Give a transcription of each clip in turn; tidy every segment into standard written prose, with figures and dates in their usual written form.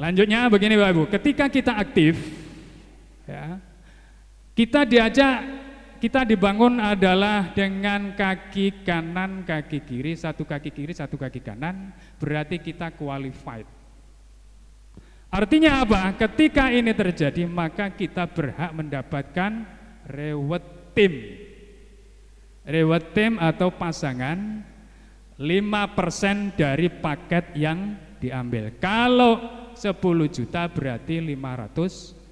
Selanjutnya begini Bapak Ibu, ketika kita aktif, ya, kita dibangun adalah dengan kaki kanan, kaki kiri, satu kaki kanan, berarti kita qualified. Artinya apa? Ketika ini terjadi, maka kita berhak mendapatkan reward team. Reward team atau pasangan 5% dari paket yang diambil. Kalau 10 juta berarti 500.000.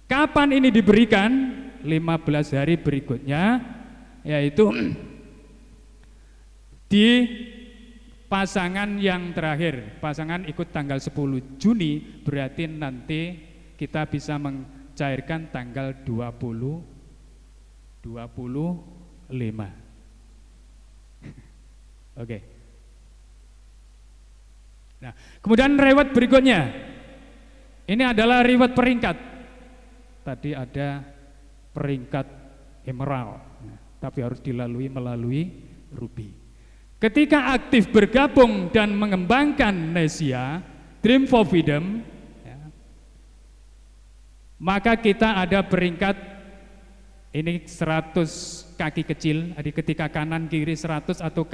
Kapan ini diberikan? 15 hari berikutnya, yaitu di pasangan yang terakhir. Pasangan ikut tanggal 10 Juni, berarti nanti kita bisa mencairkan tanggal 25. Oke. Nah, kemudian reward berikutnya. Ini adalah reward peringkat. Tadi ada peringkat emerald, tapi harus melalui ruby. Ketika aktif bergabung dan mengembangkan Nesia Dream for Freedom, ya, maka kita ada peringkat ini 100 kaki kecil. Jadi ketika kanan kiri 100 atau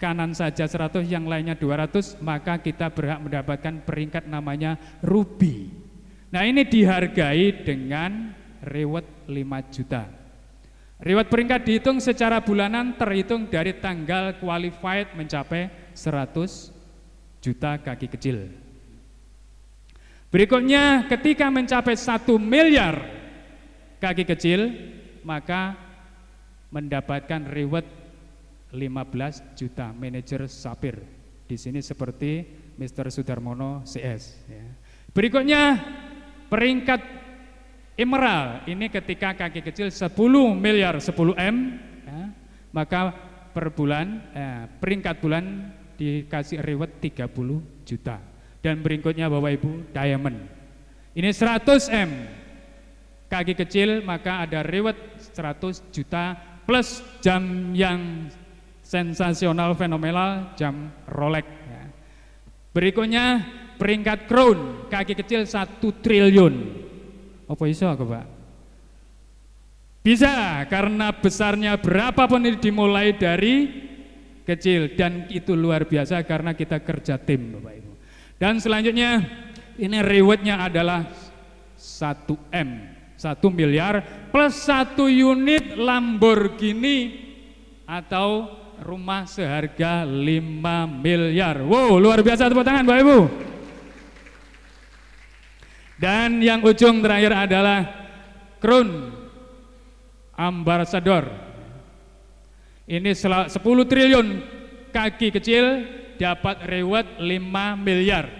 kanan saja 100, yang lainnya 200, maka kita berhak mendapatkan peringkat namanya ruby. Nah, ini dihargai dengan reward 5 juta. Reward peringkat dihitung secara bulanan, terhitung dari tanggal qualified mencapai 100 juta kaki kecil. Berikutnya, ketika mencapai 1 miliar kaki kecil, maka mendapatkan reward 15 juta manajer Sapir. Di sini seperti Mr. Sudarmono CS. Ya. Berikutnya, peringkat emerald, ini ketika kaki kecil 10 miliar 10 M, ya, maka per bulan peringkat bulan dikasih reward 30 juta. Dan berikutnya Bapak Ibu, diamond. Ini 100 M kaki kecil, maka ada reward 100 juta plus jam yang sensasional fenomenal, jam Rolex. Ya. Berikutnya peringkat crown kaki kecil 1 triliun. Apa iso aku Pak? Bisa, karena besarnya berapapun ini dimulai dari kecil, dan itu luar biasa karena kita kerja tim Bapak Ibu. Dan selanjutnya ini rewardnya adalah 1 M, 1 miliar plus 1 unit Lamborghini atau rumah seharga 5 miliar. Wow, luar biasa, tepuk tangan Bapak Ibu. Dan yang ujung terakhir adalah Crown Ambassador. Ini 10 triliun kaki kecil dapat reward 5 miliar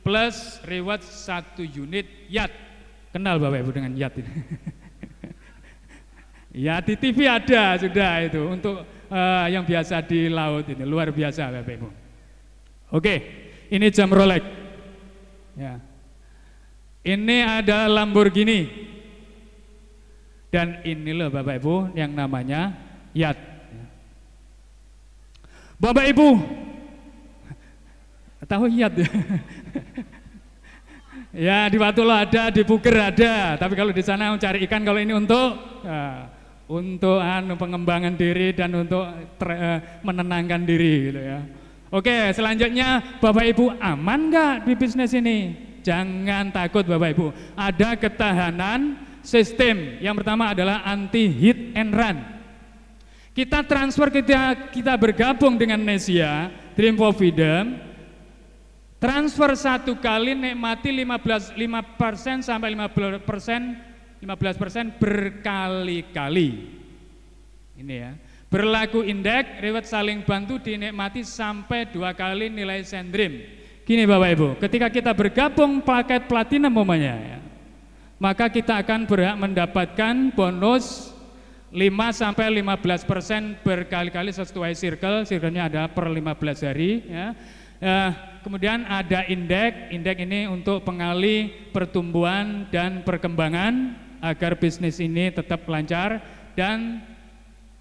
plus reward 1 unit yacht. Kenal Bapak Ibu dengan yacht ini? Ya, di TV ada sudah itu untuk yang biasa di laut ini, luar biasa Bapak Ibu. Oke, ini jam Rolex. Ya. Ini ada Lamborghini. Dan ini loh Bapak Ibu yang namanya yacht. Bapak Ibu tahu yacht? Ya, di Watulo ada, di Puger ada. Tapi kalau di sana cari ikan, kalau ini untuk pengembangan diri dan untuk menenangkan diri gitu ya. Oke, selanjutnya Bapak Ibu aman nggak di bisnis ini? Jangan takut Bapak Ibu, ada ketahanan sistem. Yang pertama adalah anti hit and run. Kita transfer, kita bergabung dengan Nesia Dream for Freedom. Transfer 1 kali nikmati 5% sampai 15% berkali-kali. Ini ya. Berlaku indeks, reward saling bantu dinikmati sampai 2 kali nilai sendrim. Gini Bapak Ibu, ketika kita bergabung paket platinum umpamanya ya, maka kita akan berhak mendapatkan bonus 5 sampai 15% berkali-kali sesuai circle-nya ada per 15 hari ya. Kemudian ada indeks ini untuk pengali pertumbuhan dan perkembangan agar bisnis ini tetap lancar. Dan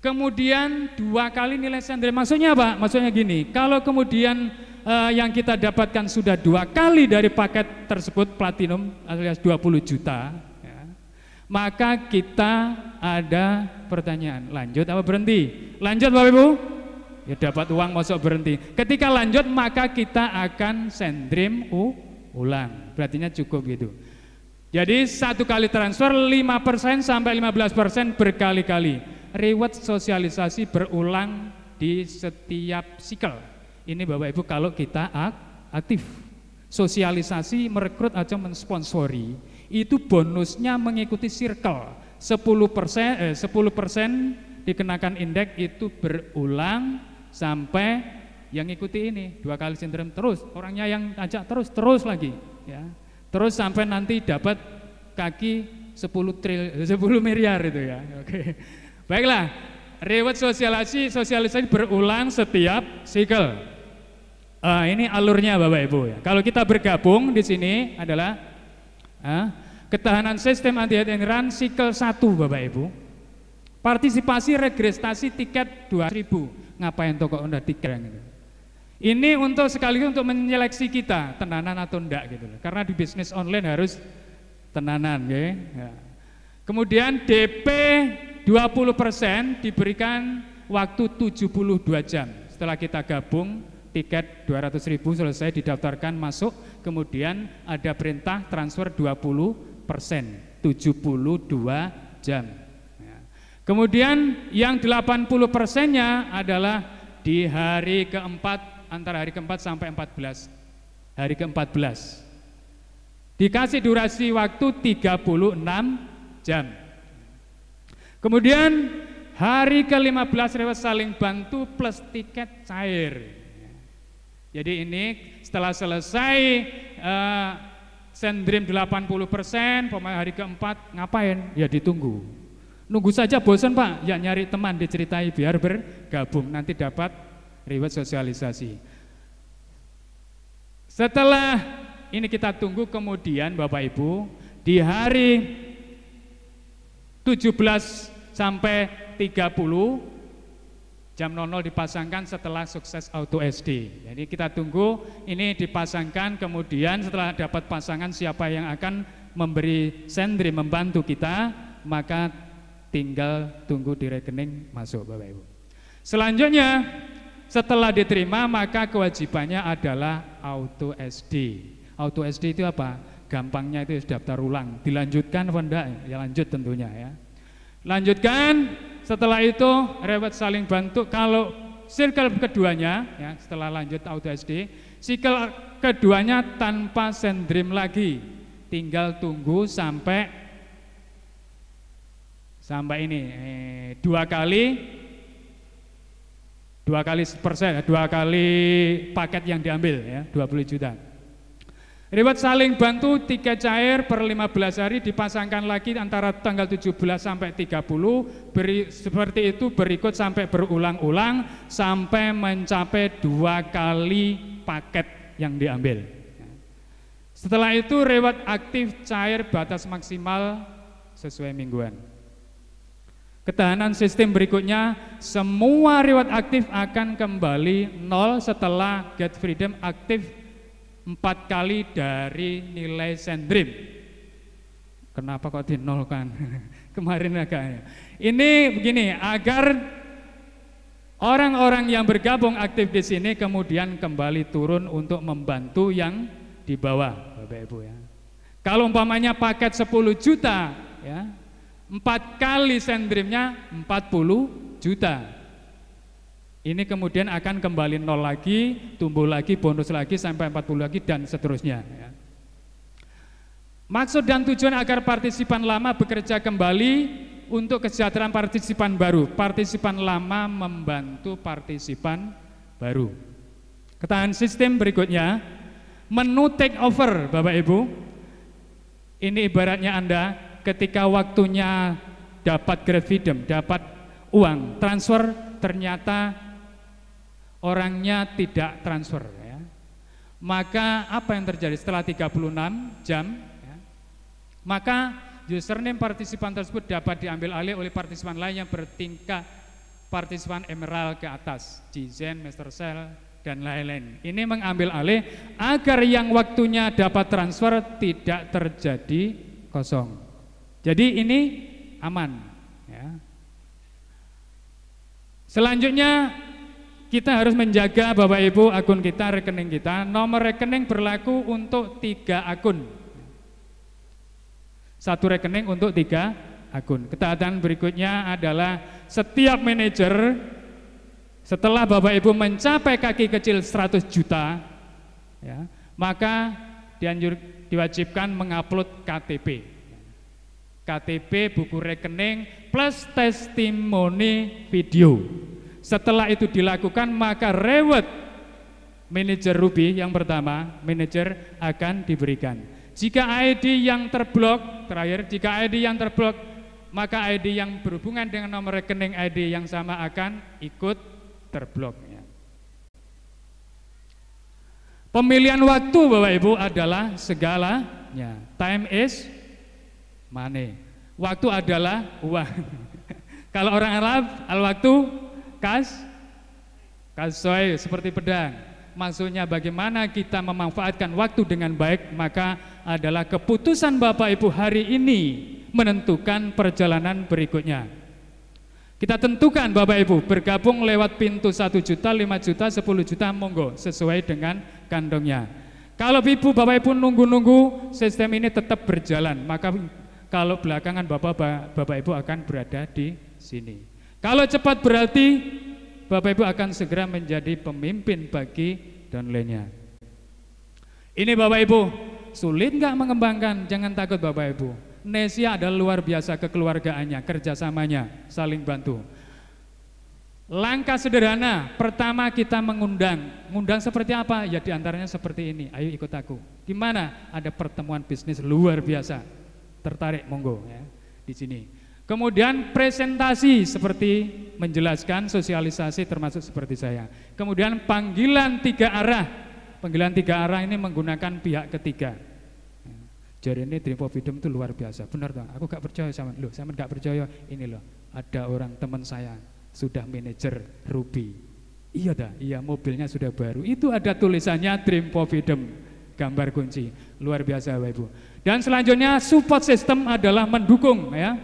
kemudian 2 kali nilai sendiri. Maksudnya apa? Maksudnya gini, kalau kemudian yang kita dapatkan sudah 2 kali dari paket tersebut platinum alias 20 juta, ya, maka kita ada pertanyaan, lanjut apa berhenti? Lanjut Bapak Ibu? Ya dapat uang masuk berhenti. Ketika lanjut maka kita akan send-dream ulang, berartinya cukup gitu. Jadi 1 kali transfer 5% sampai 15% berkali-kali. Reward sosialisasi berulang di setiap cycle. Ini Bapak Ibu kalau kita aktif. Sosialisasi, merekrut atau mensponsori itu bonusnya mengikuti circle. 10% dikenakan indeks itu berulang sampai yang ikuti ini 2 kali sindrom terus, orangnya yang ajak terus lagi, ya. Terus sampai nanti dapat kaki 10 miliar itu ya. Oke. Baiklah, reward sosialisasi berulang setiap cycle. Ini alurnya Bapak Ibu ya. Kalau kita bergabung di sini adalah ketahanan sistem anti-hit and run cycle 1 Bapak Ibu. Partisipasi registrasi tiket 2.000. Ngapain toko udah tiket gitu. Ini untuk sekaligus untuk menyeleksi kita tenanan atau enggak gitu. Karena di bisnis online harus tenanan ya. Kemudian DP 20% diberikan waktu 72 jam. Setelah kita gabung tiket 200.000 selesai didaftarkan masuk, kemudian ada perintah transfer 20%, 72 jam. Kemudian yang 80%-nya adalah di hari keempat, antara hari keempat sampai 14. Hari ke-14. Dikasih durasi waktu 36 jam. Kemudian hari ke-15 reward saling bantu plus tiket cair. Jadi ini setelah selesai send-dream 80%, hari keempat ngapain? Ya ditunggu. Nunggu saja bosan Pak, ya nyari teman diceritai biar bergabung, nanti dapat reward sosialisasi. Setelah ini kita tunggu, kemudian Bapak Ibu di hari 17 sampai 30 jam 00 dipasangkan setelah sukses auto SD. Jadi kita tunggu ini dipasangkan, kemudian setelah dapat pasangan siapa yang akan memberi send-dream membantu kita, maka tinggal tunggu di rekening masuk Bapak Ibu. Selanjutnya setelah diterima maka kewajibannya adalah auto SD. Auto SD itu apa? Gampangnya itu daftar ulang. Dilanjutkan apa enggak? Ya lanjut tentunya ya. Lanjutkan, setelah itu reward saling bantu. Kalau circle keduanya ya, setelah lanjut auto SD, circle keduanya tanpa send-dream lagi. Tinggal tunggu sampai ini 2 kali paket yang diambil ya, 20 juta. Reward saling bantu tiket cair per 15 hari dipasangkan lagi antara tanggal 17 sampai 30, seperti itu berikut sampai berulang-ulang sampai mencapai 2 kali paket yang diambil. Setelah itu reward aktif cair batas maksimal sesuai mingguan. Ketahanan sistem berikutnya, semua reward aktif akan kembali 0 setelah Get Freedom aktif 4 kali dari nilai send-dream. Kenapa kok dinolkan? Kemarin agaknya. Ini begini, agar orang-orang yang bergabung aktif di sini kemudian kembali turun untuk membantu yang di bawah, Bapak Ibu ya. Kalau umpamanya paket 10 juta ya, 4 kali send-dreamnya 40 juta. Ini kemudian akan kembali 0 lagi, tumbuh lagi, bonus lagi sampai 40 lagi dan seterusnya ya. Maksud dan tujuan agar partisipan lama bekerja kembali untuk kesejahteraan partisipan baru. Partisipan lama membantu partisipan baru. Ketahanan sistem berikutnya, menu take over Bapak Ibu. Ini ibaratnya Anda ketika waktunya dapat Get Freedom, dapat uang, transfer, ternyata orangnya tidak transfer ya. Maka apa yang terjadi setelah 36 jam ya, maka username partisipan tersebut dapat diambil alih oleh partisipan lain yang bertingkat partisipan emerald ke atas, Jizen, Master Cell, dan lain-lain. Ini mengambil alih agar yang waktunya dapat transfer tidak terjadi kosong. Jadi ini aman ya. Selanjutnya kita harus menjaga Bapak Ibu akun kita, rekening kita. Nomor rekening berlaku untuk 3 akun. 1 rekening untuk 3 akun. Ketaatan berikutnya adalah setiap manajer setelah Bapak Ibu mencapai kaki kecil 100 juta ya, maka diwajibkan mengupload KTP. KTP, buku rekening, plus testimoni video. Setelah itu dilakukan, maka reward manajer Ruby yang pertama, manajer akan diberikan. Jika ID yang terblok, terakhir, jika ID yang terblok, maka ID yang berhubungan dengan nomor rekening ID yang sama akan ikut terblok. Pemilihan waktu Bapak Ibu adalah segalanya. Time is money. Waktu adalah uang. Kalau orang Arab, al-waktu kasoy, seperti pedang. Maksudnya bagaimana kita memanfaatkan waktu dengan baik, maka adalah keputusan Bapak Ibu hari ini menentukan perjalanan berikutnya. Kita tentukan Bapak Ibu bergabung lewat pintu 1 juta, 5 juta, 10 juta, monggo sesuai dengan kantongnya. Kalau Ibu Bapak Ibu nunggu-nunggu sistem ini tetap berjalan, maka kalau belakangan Bapak Ibu akan berada di sini. Kalau cepat berarti Bapak Ibu akan segera menjadi pemimpin bagi downline-nya. Ini Bapak Ibu, sulit nggak mengembangkan? Jangan takut Bapak Ibu. Nesia adalah luar biasa kekeluargaannya, kerjasamanya, saling bantu. Langkah sederhana, pertama kita mengundang seperti apa? Ya diantaranya seperti ini, ayo ikut aku. Di mana ada pertemuan bisnis luar biasa, tertarik monggo ya di sini. Kemudian presentasi seperti menjelaskan, sosialisasi termasuk seperti saya. Kemudian panggilan 3 arah. Panggilan 3 arah ini menggunakan pihak ketiga. Jadi ini Dream for Freedom itu luar biasa. Benar toh? Aku gak percaya sama lo, sama gak percaya. Ini loh, ada orang teman saya sudah manajer Ruby. Iya dah, iya mobilnya sudah baru. Itu ada tulisannya Dream for Freedom, gambar kunci. Luar biasa Bapak Ibu. Dan selanjutnya support system adalah mendukung ya.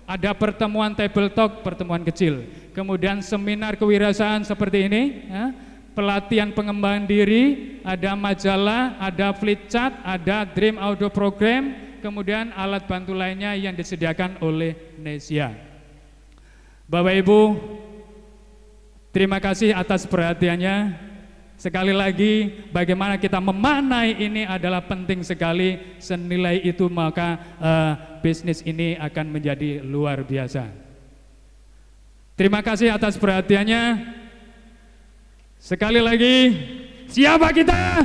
Ada pertemuan table talk, pertemuan kecil. Kemudian seminar kewirausahaan seperti ini ya. Pelatihan pengembangan diri, ada majalah, ada flip chart, ada Dream Audio Program, kemudian alat bantu lainnya yang disediakan oleh Nesia. Bapak Ibu, terima kasih atas perhatiannya. Sekali lagi, bagaimana kita memaknai ini adalah penting sekali. Senilai itu maka bisnis ini akan menjadi luar biasa. Terima kasih atas perhatiannya. Sekali lagi, siapa kita?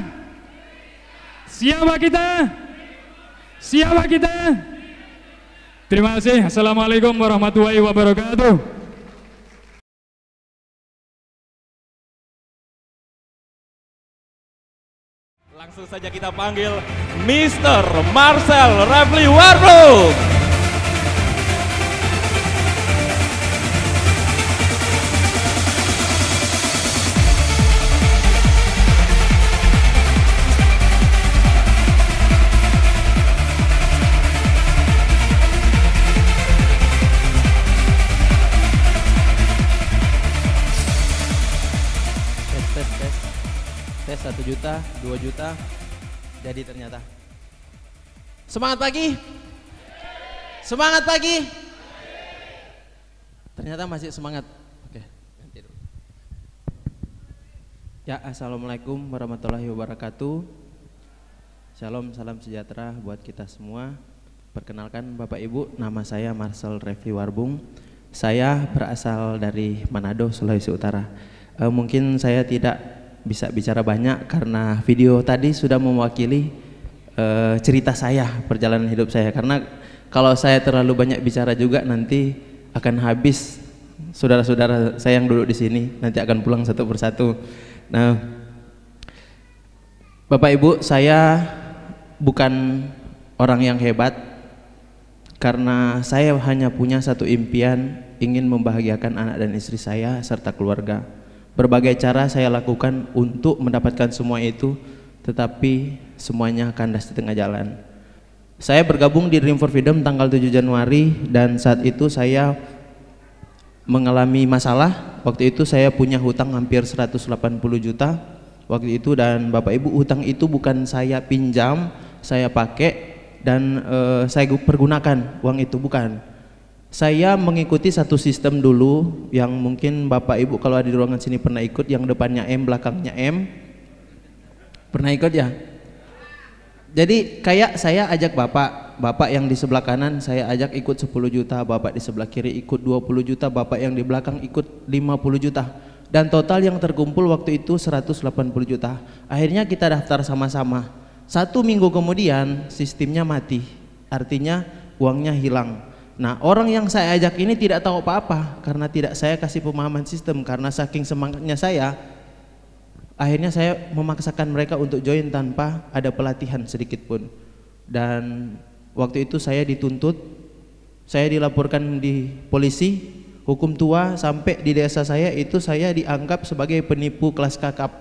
Siapa kita? Siapa kita? Terima kasih. Assalamualaikum warahmatullahi wabarakatuh. Langsung saja kita panggil Mr. Marcel Refli Warbung. Tes 1 juta, 2 juta, jadi ternyata. Semangat pagi? Semangat pagi? Ternyata masih semangat. Oke, ganti dulu. Ya, assalamualaikum warahmatullahi wabarakatuh. Shalom, salam sejahtera buat kita semua. Perkenalkan Bapak Ibu, nama saya Marcel Refli Warbung. Saya berasal dari Manado, Sulawesi Utara. Mungkin saya tidak bisa bicara banyak karena video tadi sudah mewakili cerita saya, perjalanan hidup saya. Karena kalau saya terlalu banyak bicara juga nanti akan habis saudara-saudara saya yang duduk di sini, nanti akan pulang satu persatu. Nah, Bapak Ibu, saya bukan orang yang hebat karena saya hanya punya satu impian, ingin membahagiakan anak dan istri saya serta keluarga. Berbagai cara saya lakukan untuk mendapatkan semua itu, tetapi semuanya kandas di tengah jalan. Saya bergabung di Dream for Freedom tanggal 7 Januari dan saat itu saya mengalami masalah. Waktu itu saya punya hutang hampir 180 juta waktu itu, dan Bapak Ibu, hutang itu bukan saya pinjam, saya pakai dan saya pergunakan uang itu, bukan. Saya mengikuti satu sistem dulu yang mungkin Bapak Ibu kalau ada di ruangan sini pernah ikut, yang depannya M belakangnya M. Pernah ikut ya? Jadi kayak saya ajak Bapak yang di sebelah kanan saya ajak ikut 10 juta, Bapak di sebelah kiri ikut 20 juta, Bapak yang di belakang ikut 50 juta. Dan total yang terkumpul waktu itu 180 juta. Akhirnya kita daftar sama-sama. 1 minggu kemudian sistemnya mati, artinya uangnya hilang. Nah, orang yang saya ajak ini tidak tahu apa-apa karena tidak saya kasih pemahaman sistem. Karena saking semangatnya saya, akhirnya saya memaksakan mereka untuk join tanpa ada pelatihan sedikit pun. Dan waktu itu saya dituntut, saya dilaporkan di polisi, hukum tua, sampai di desa saya itu saya dianggap sebagai penipu kelas kakap.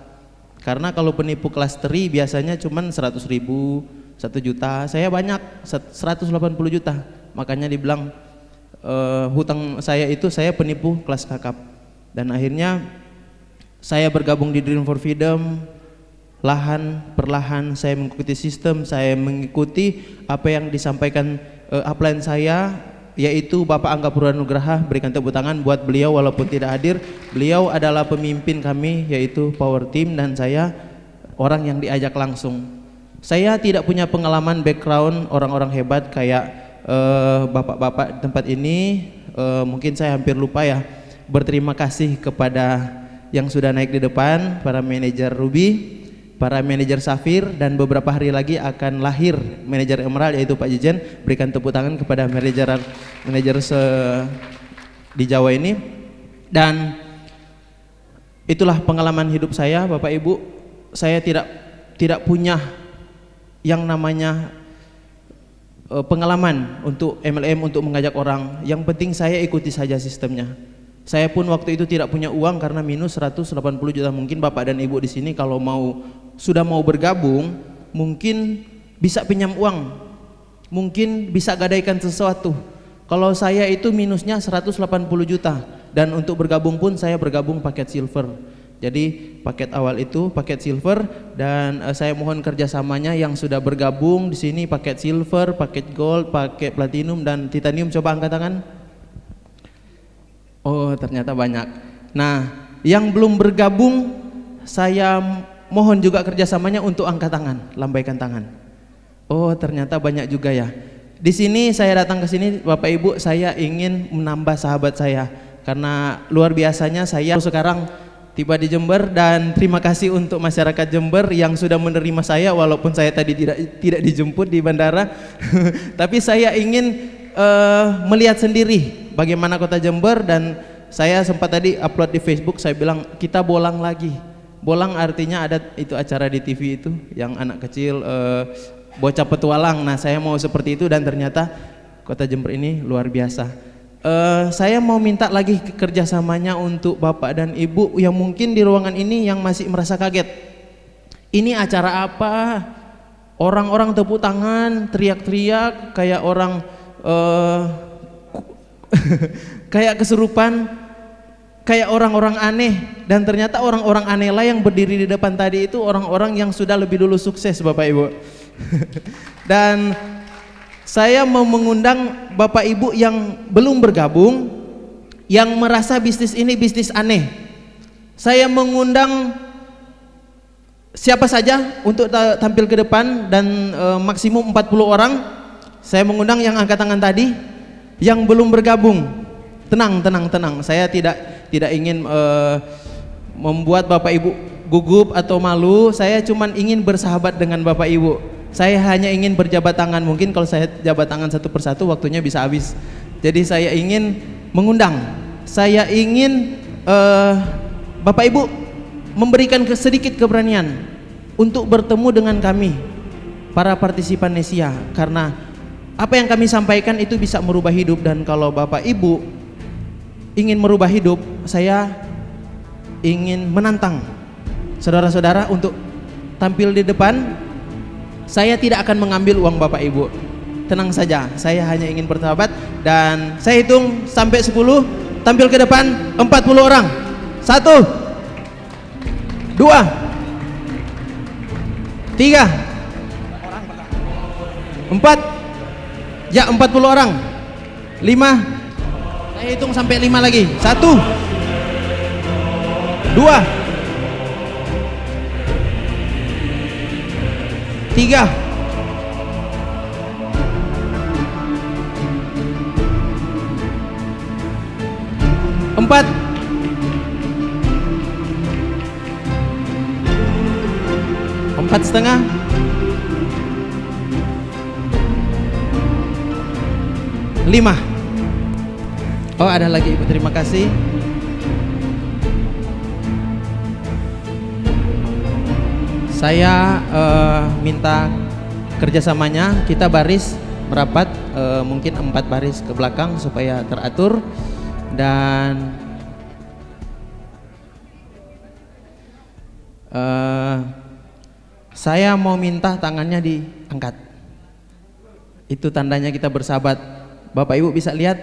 Karena kalau penipu kelas teri biasanya cuman 100 ribu, 1 juta, saya banyak 180 juta. Makanya dibilang hutang saya itu saya penipu kelas kakap. Dan akhirnya saya bergabung di Dream for Freedom, perlahan saya mengikuti sistem, saya mengikuti apa yang disampaikan upline saya, yaitu Bapak Angga Purwanugraha. Berikan tepuk tangan buat beliau walaupun tidak hadir. Beliau adalah pemimpin kami, yaitu Power Team, dan saya orang yang diajak langsung. Saya tidak punya pengalaman background orang-orang hebat kayak bapak-bapak di tempat ini. Mungkin saya hampir lupa ya berterima kasih kepada yang sudah naik di depan, para manajer Ruby, para manajer Safir, dan beberapa hari lagi akan lahir manajer Emerald yaitu Pak Jijen. Berikan tepuk tangan kepada manajer di Jawa ini. Dan itulah pengalaman hidup saya, Bapak Ibu. Saya tidak punya yang namanya pengalaman untuk MLM, untuk mengajak orang. Yang penting saya ikuti saja sistemnya. Saya pun waktu itu tidak punya uang karena minus 180 juta. Mungkin Bapak dan Ibu di sini kalau sudah mau bergabung, mungkin bisa pinjam uang, mungkin bisa gadaikan sesuatu. Kalau saya itu minusnya 180 juta, dan untuk bergabung pun saya bergabung paket silver. Jadi paket awal itu paket silver, dan saya mohon kerjasamanya yang sudah bergabung di sini, paket silver, paket gold, paket platinum dan titanium. Coba angkat tangan. Oh, ternyata banyak. Nah, yang belum bergabung saya mohon juga kerjasamanya untuk angkat tangan, lambaikan tangan. Oh, ternyata banyak juga ya. Di sini saya datang ke sini, Bapak Ibu, saya ingin menambah sahabat saya karena luar biasanya saya sekarang tiba di Jember, dan terima kasih untuk masyarakat Jember yang sudah menerima saya walaupun saya tadi tidak dijemput di bandara. Tapi saya ingin melihat sendiri bagaimana kota Jember, dan saya sempat tadi upload di Facebook, saya bilang kita bolang lagi. Bolang artinya ada itu acara di TV itu yang anak kecil bocah petualang. Nah, saya mau seperti itu, dan ternyata kota Jember ini luar biasa. Saya mau minta lagi kerjasamanya untuk Bapak dan Ibu yang mungkin di ruangan ini yang masih merasa kaget. Ini acara apa? Orang-orang tepuk tangan, teriak-teriak kayak orang kayak kesurupan, kayak orang-orang aneh. Dan ternyata orang-orang aneh lah yang berdiri di depan tadi itu orang-orang yang sudah lebih dulu sukses, Bapak Ibu. Dan saya mau mengundang Bapak Ibu yang belum bergabung, yang merasa bisnis ini bisnis aneh. Saya mengundang siapa saja untuk tampil ke depan, dan maksimum 40 orang. Saya mengundang yang angkat tangan tadi, yang belum bergabung. Tenang. Saya tidak ingin membuat Bapak Ibu gugup atau malu. Saya cuma ingin bersahabat dengan Bapak Ibu. Saya hanya ingin berjabat tangan. Mungkin kalau saya jabat tangan satu persatu waktunya bisa habis. Jadi saya ingin mengundang, saya ingin Bapak Ibu memberikan sedikit keberanian untuk bertemu dengan kami, para partisipan Nesia, karena apa yang kami sampaikan itu bisa merubah hidup. Dan kalau Bapak Ibu ingin merubah hidup, saya ingin menantang saudara-saudara untuk tampil di depan. Saya tidak akan mengambil uang Bapak Ibu. Tenang saja, saya hanya ingin bersahabat. Dan saya hitung sampai 10, tampil ke depan 40 orang. 1 2 3 4. Ya, 40 orang. 5. Saya hitung sampai 5 lagi. 1 2 3 4 4,5 5. Oh, ada lagi Ibu, terima kasih. Saya minta kerjasamanya, kita baris merapat, mungkin 4 baris ke belakang supaya teratur. Dan saya mau minta tangannya diangkat. Itu tandanya kita bersahabat. Bapak Ibu bisa lihat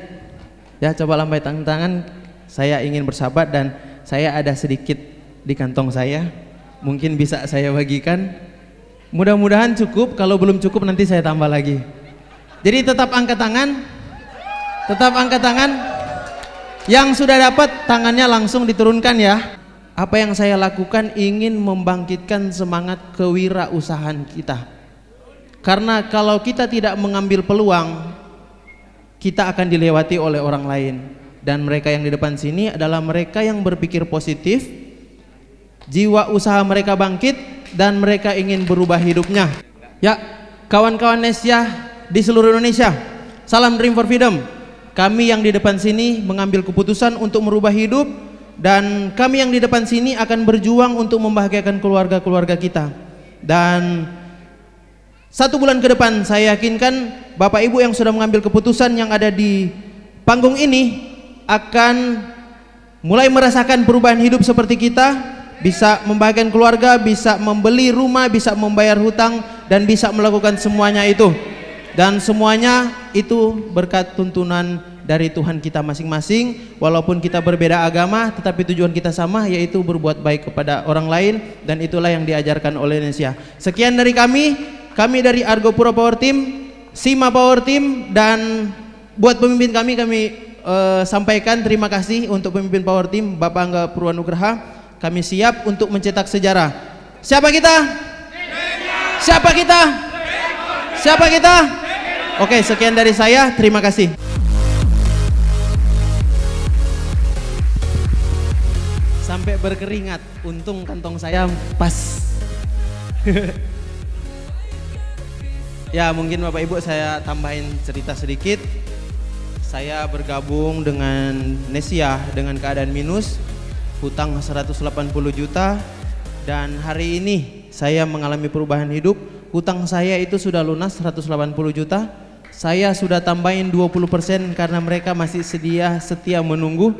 ya, coba lambai tangan. Saya ingin bersahabat dan saya ada sedikit di kantong saya, mungkin bisa saya bagikan. Mudah-mudahan cukup, kalau belum cukup nanti saya tambah lagi. Jadi tetap angkat tangan, tetap angkat tangan. Yang sudah dapat tangannya langsung diturunkan ya. Apa yang saya lakukan ingin membangkitkan semangat kewirausahaan kita. Karena kalau kita tidak mengambil peluang, kita akan dilewati oleh orang lain. Dan mereka yang di depan sini adalah mereka yang berpikir positif, jiwa usaha mereka bangkit, dan mereka ingin berubah hidupnya. Ya, kawan-kawan Nesia di seluruh Indonesia, salam Dream for Freedom. Kami yang di depan sini mengambil keputusan untuk merubah hidup, dan kami yang di depan sini akan berjuang untuk membahagiakan keluarga-keluarga kita. Dan 1 bulan ke depan saya yakinkan Bapak Ibu yang sudah mengambil keputusan yang ada di panggung ini akan mulai merasakan perubahan hidup seperti kita, bisa membahagiakan keluarga, bisa membeli rumah, bisa membayar hutang, dan bisa melakukan semuanya itu. Dan semuanya itu berkat tuntunan dari Tuhan kita masing-masing. Walaupun kita berbeda agama, tetapi tujuan kita sama, yaitu berbuat baik kepada orang lain. Dan itulah yang diajarkan oleh Indonesia. Sekian dari kami dari Argopuro Power Team, Sima Power Team. Dan buat pemimpin kami sampaikan terima kasih untuk pemimpin Power Team, Bapak Angga Purwanugraha. Kami siap untuk mencetak sejarah. Siapa kita? Siapa kita? Siapa kita? Oke, sekian dari saya, terima kasih. Sampai berkeringat, untung kantong saya pas. Ya, mungkin Bapak Ibu saya tambahin cerita sedikit. Saya bergabung dengan Nesia dengan keadaan minus, hutang 180 juta, dan hari ini saya mengalami perubahan hidup. Hutang saya itu sudah lunas 180 juta. Saya sudah tambahin 20% karena mereka masih setia menunggu.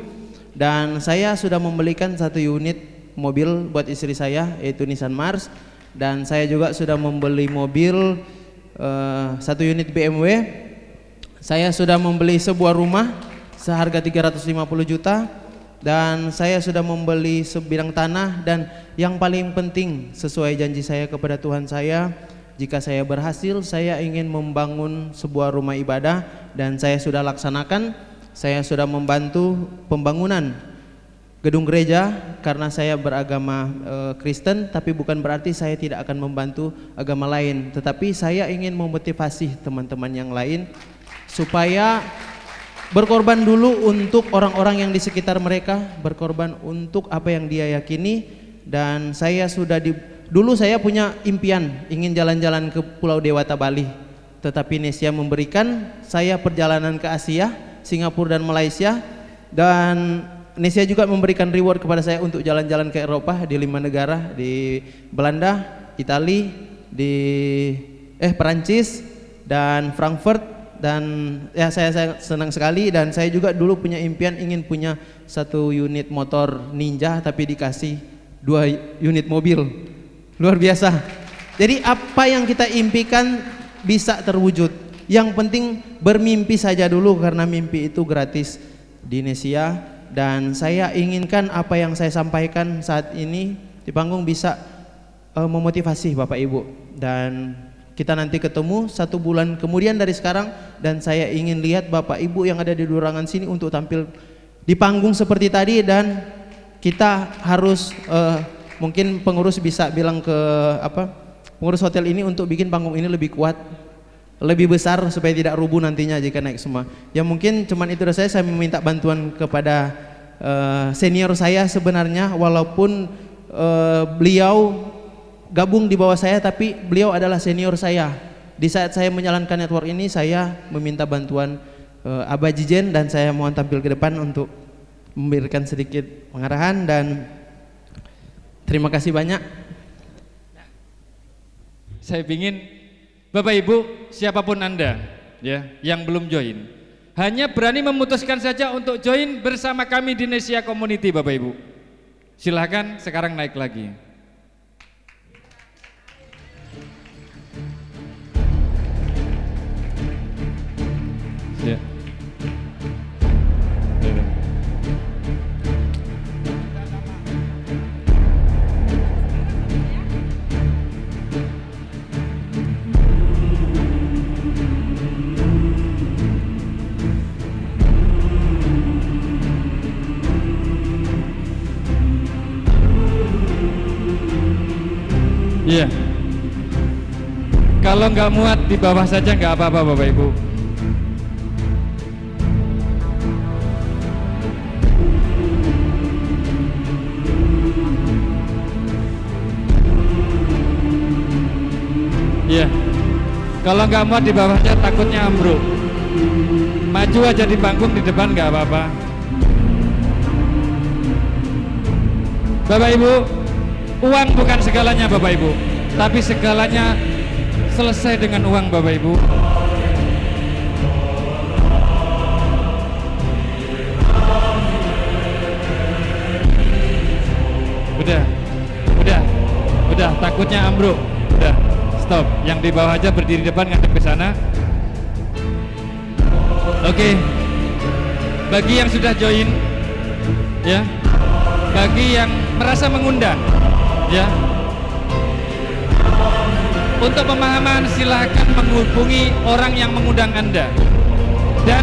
Dan saya sudah membelikan 1 unit mobil buat istri saya, yaitu Nissan Mars. Dan saya juga sudah membeli mobil 1 unit BMW. Saya sudah membeli sebuah rumah seharga 350 juta. Dan saya sudah membeli sebidang tanah. Dan yang paling penting, sesuai janji saya kepada Tuhan saya, jika saya berhasil, saya ingin membangun sebuah rumah ibadah. Dan saya sudah laksanakan. Saya sudah membantu pembangunan gedung gereja karena saya beragama Kristen, tapi bukan berarti saya tidak akan membantu agama lain. Tetapi saya ingin memotivasi teman-teman yang lain supaya berkorban dulu untuk orang-orang yang di sekitar mereka, berkorban untuk apa yang dia yakini. Dan saya sudah dulu saya punya impian ingin jalan-jalan ke Pulau Dewata Bali, tetapi Nesia memberikan saya perjalanan ke Asia, Singapura dan Malaysia, dan Nesia juga memberikan reward kepada saya untuk jalan-jalan ke Eropa di 5 negara, di Belanda, Italia, di Perancis dan Frankfurt, dan ya saya senang sekali, dan saya juga dulu punya impian ingin punya 1 unit motor Ninja tapi dikasih 2 unit mobil. Luar biasa. Jadi apa yang kita impikan bisa terwujud. Yang penting bermimpi saja dulu, karena mimpi itu gratis di Indonesia. Dan saya inginkan apa yang saya sampaikan saat ini di panggung bisa memotivasi Bapak Ibu. Dan kita nanti ketemu 1 bulan kemudian dari sekarang, dan saya ingin lihat Bapak Ibu yang ada di ruangan sini untuk tampil di panggung seperti tadi. Dan kita harus mungkin pengurus bisa bilang ke pengurus hotel ini untuk bikin panggung ini lebih kuat, lebih besar, supaya tidak rubuh nantinya jika naik semua. Ya mungkin cuman itu dari saya meminta bantuan kepada senior saya sebenarnya, walaupun beliau gabung di bawah saya, tapi beliau adalah senior saya. Di saat saya menjalankan network ini, saya meminta bantuan Abah Jijen, dan saya mohon tampil ke depan untuk memberikan sedikit pengarahan. Dan terima kasih banyak. Saya ingin Bapak Ibu, siapapun Anda ya yang belum join, hanya berani memutuskan saja untuk join bersama kami di Indonesia Community. Bapak Ibu, silahkan sekarang naik lagi. Ya. Iya. Kalau nggak muat di bawah saja nggak apa-apa Bapak Ibu. Iya. Kalau nggak muat di bawahnya takutnya ambruk. Maju aja di panggung, di depan nggak apa-apa. Bapak Ibu, uang bukan segalanya Bapak Ibu, tapi segalanya selesai dengan uang Bapak Ibu. Udah, takutnya ambruk. Udah, stop. Yang di bawah aja berdiri depan ngadep ke sana. Oke. Bagi yang sudah join, ya. Bagi yang merasa mengundang, ya, untuk pemahaman silahkan menghubungi orang yang mengundang Anda. Dan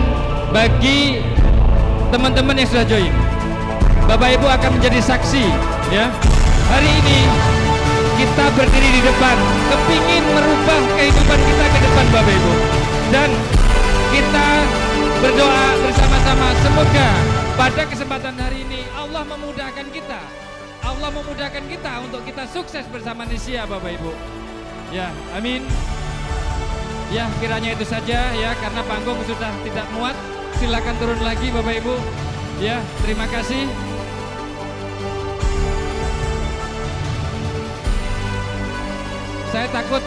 bagi teman-teman yang sudah join, Bapak Ibu akan menjadi saksi, ya. Hari ini kita berdiri di depan, kepingin merubah kehidupan kita ke depan Bapak Ibu. Dan kita berdoa bersama-sama, semoga pada kesempatan hari ini Allah memudahkan kita. Allah memudahkan kita untuk kita sukses bersama Indonesia Bapak Ibu. Ya, amin. Ya, kiranya itu saja ya, karena panggung sudah tidak muat. Silakan turun lagi Bapak Ibu. Ya, terima kasih. Saya takut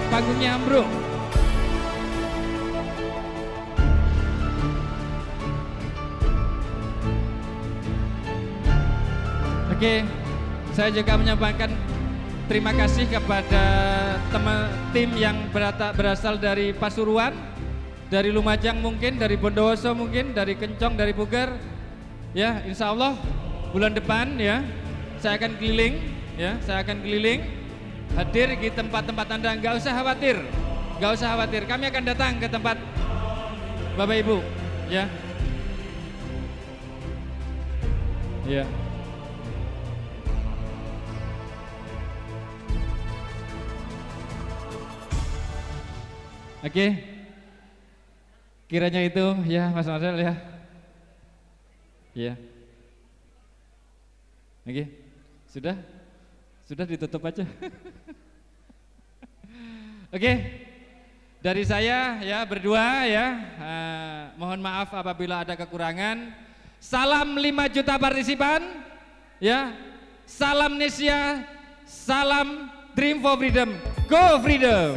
panggungnya ambruk. Oke, saya juga menyampaikan terima kasih kepada tim yang berasal dari Pasuruan, dari Lumajang mungkin, dari Bondowoso mungkin, dari Kencong, dari Puger. Ya, insya Allah bulan depan ya, saya akan keliling, ya, hadir di tempat-tempat Anda. Nggak usah khawatir, kami akan datang ke tempat Bapak Ibu, ya. Ya. Oke, kiranya itu ya Mas Marcel ya. Ya. Oke, sudah ditutup aja. Oke, dari saya ya berdua ya, mohon maaf apabila ada kekurangan. Salam 5 juta partisipan, ya. Salam Indonesia, salam Dream for Freedom, Go Freedom.